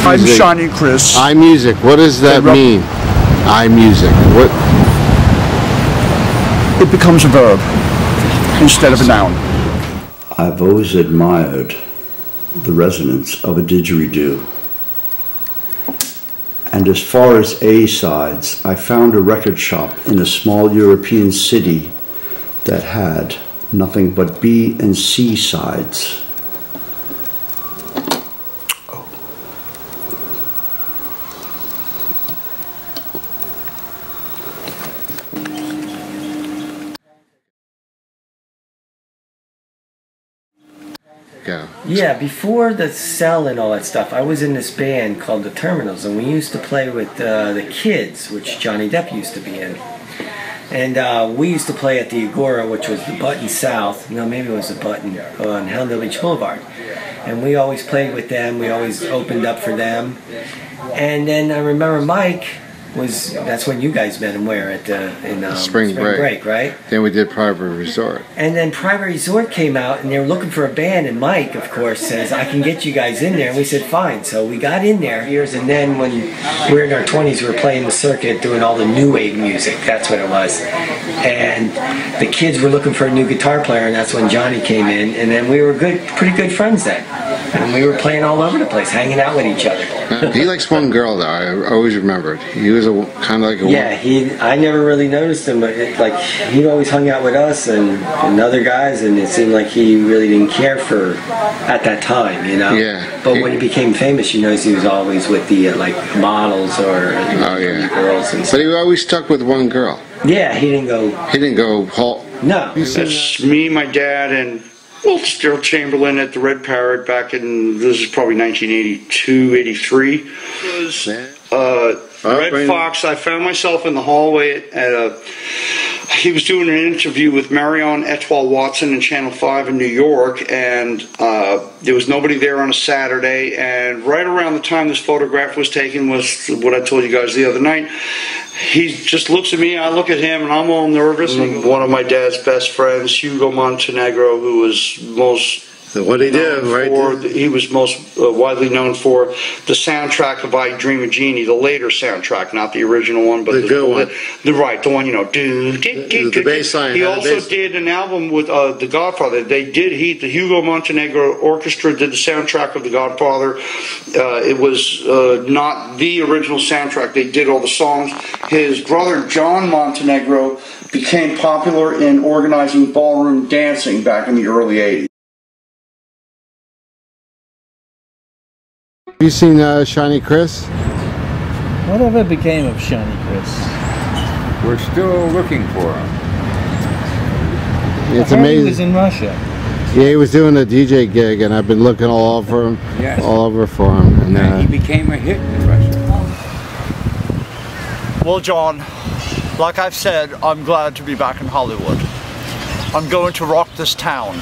I'm Shiny Chris. iMusic. What does that mean? iMusic. What? It becomes a verb instead of a noun. I've always admired the resonance of a didgeridoo. And as far as A-sides, I found a record shop in a small European city that had nothing but B and C sides. Yeah, before the cell and all that stuff, I was in this band called the Terminals, and we used to play with the Kids, which Johnny Depp used to be in. And we used to play at the Agora, which was the Button South. No, maybe it was the Button on Hellendale Beach Boulevard. And we always played with them. We always opened up for them. And then I remember Mike was, that's when you guys met him where? At in Spring Break, right? Then we did Private Resort. And then Private Resort came out and they were looking for a band, and Mike, of course, says, I can get you guys in there. And we said, fine. So we got in there. Years, and then when we were in our 20s, we were playing the circuit, doing all the new wave music. That's what it was. And the Kids were looking for a new guitar player, and that's when Johnny came in. And then we were pretty good friends then. And we were playing all over the place, hanging out with each other. He likes one girl, though. I always remembered. He was kind of like a yeah. I never really noticed him, but he always hung out with us and other guys, and it seemed like he really didn't care for at that time, you know. Yeah. But when he became famous, you notice he was always with the like models or girls. And but he always stuck with one girl. Yeah, he didn't go. He didn't go halt. No. It's me, my dad, and Gerald Chamberlain at the Red Parrot back in, this is probably 1982, 83. Red Fox, I found myself in the hallway at he was doing an interview with Marion Etoile Watson in Channel 5 in New York, and there was nobody there on a Saturday, and right around the time this photograph was taken was what I told you guys the other night. He just looks at me, I look at him, and I'm all nervous. And one of my dad's best friends, Hugo Montenegro, who was most... What he did, right? He was most widely known for the soundtrack of I Dream of Jeannie, the later soundtrack, not the original one, but the good one. The one, you know. The bass line. He also did an album with The Godfather. The Hugo Montenegro Orchestra did the soundtrack of The Godfather. It was not the original soundtrack. They did all the songs. His brother John Montenegro became popular in organizing ballroom dancing back in the early 80s. Have you seen Shiny Chris? Whatever became of Shiny Chris? We're still looking for him. It's amazing. He was in Russia. Yeah, he was doing a DJ gig, and I've been looking all over him, all over for him. And he became a hit in Russia. Well, John, like I've said, I'm glad to be back in Hollywood. I'm going to rock this town.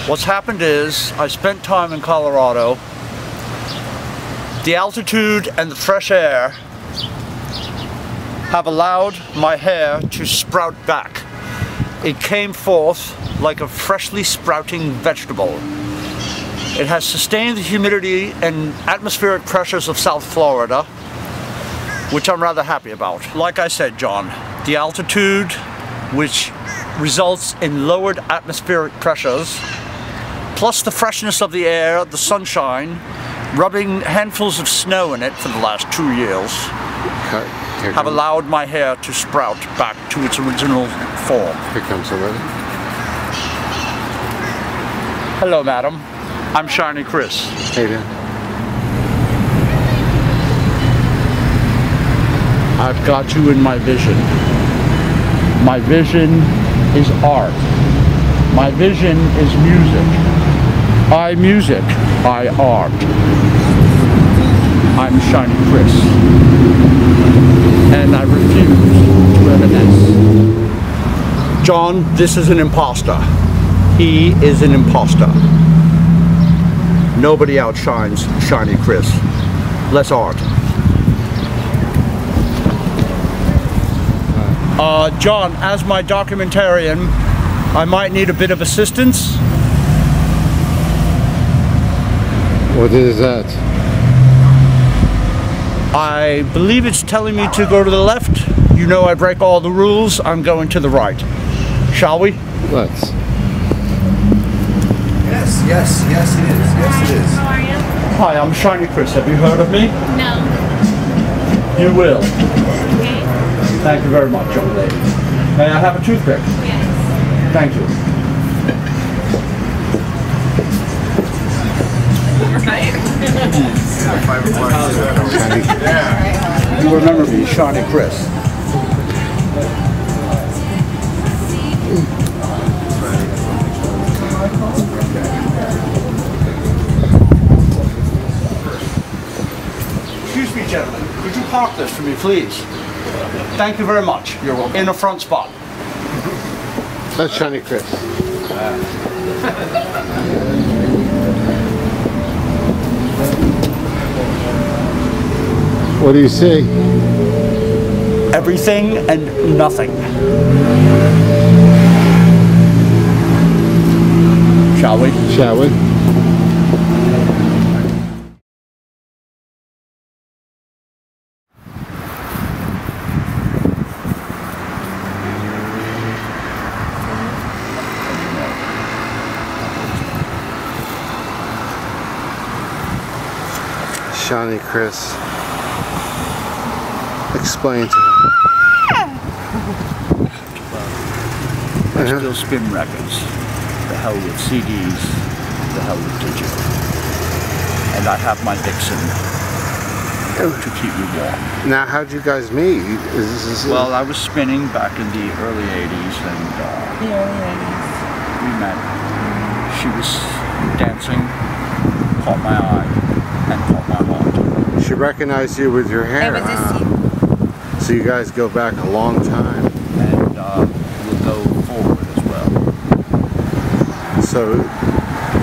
What's happened is, I spent time in Colorado. The altitude and the fresh air have allowed my hair to sprout back. It came forth like a freshly sprouting vegetable. It has sustained the humidity and atmospheric pressures of South Florida, which I'm rather happy about. Like I said, John, the altitude, which results in lowered atmospheric pressures, plus the freshness of the air, the sunshine, rubbing handfuls of snow in it for the last 2 years, have allowed my hair to sprout back to its original form. Here comes somebody. Hello, madam. I'm Shiny Chris. Hey there. I've got you in my vision. My vision is art. My vision is music. I music, I art. I'm Shiny Chris. And I refuse to evanesce. John, this is an imposter. He is an imposter. Nobody outshines Shiny Chris. Let's art. John, as my documentarian, I might need a bit of assistance. What is that? I believe it's telling me to go to the left. You know I break all the rules. I'm going to the right. Shall we? Let's. Yes, yes, yes it is. Yes it is. How are you? Hi, I'm Shiny Chris. Have you heard of me? No. You will. Okay. Thank you very much, young lady. May I have a toothpick? Yes. Thank you. You remember me, Shiny Chris. Excuse me, gentlemen. Could you park this for me, please? Thank you very much. You're welcome. In the front spot. That's Shiny Chris. What do you see? Everything and nothing. Shall we? Shall we? Shiny Chris. Explain to him. I still spin records. The hell with CDs, the hell with digital. And I have my Vixen to keep me warm. Now, how'd you guys meet? Well, I was spinning back in the early 80s and The early 80s. we met. She was dancing, caught my eye, and caught my heart. She recognized you with your hair. It was Huh? So you guys go back a long time. And we'll go forward as well. So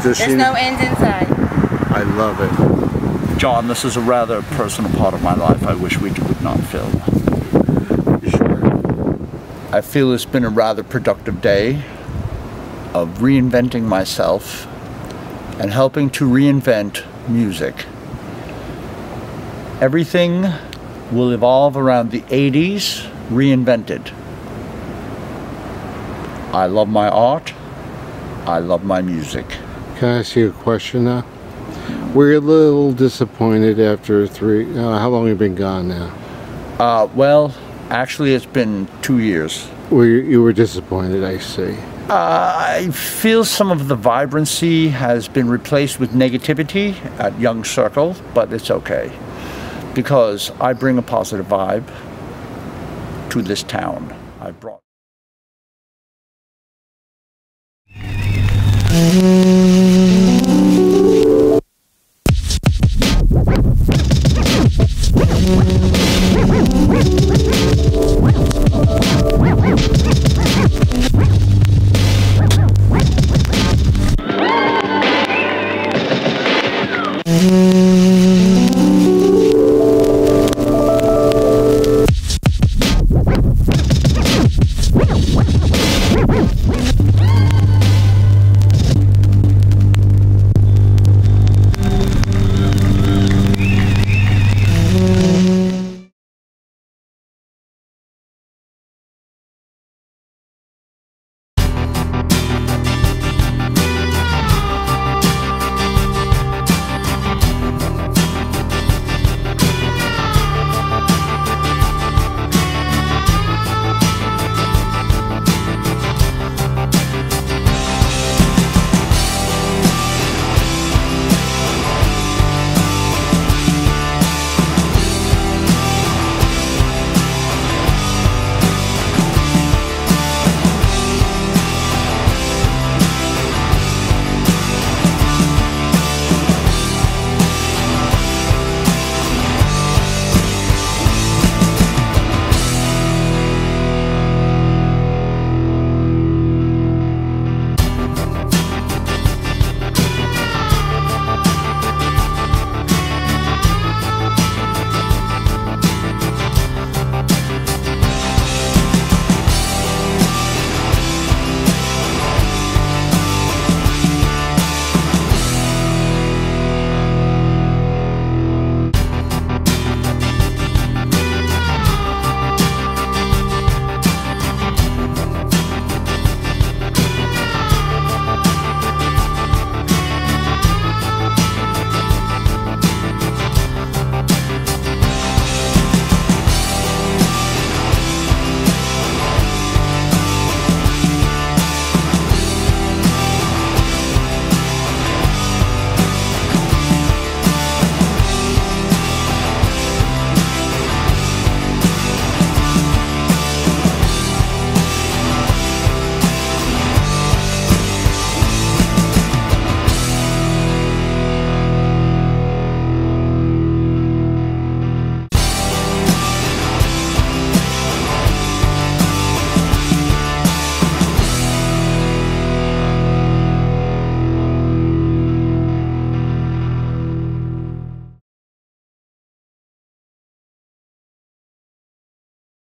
does There's no end inside. I love it. John, this is a rather personal part of my life I wish we would not film. Sure. I feel it's been a rather productive day of reinventing myself and helping to reinvent music. Everything will evolve around the 80s, reinvented. I love my art. I love my music. Can I ask you a question now? Were you a little disappointed after how long have you been gone now? Well, actually it's been 2 years. You were disappointed, I see. I feel some of the vibrancy has been replaced with negativity at Young Circle, but it's okay. Because I bring a positive vibe to this town. I brought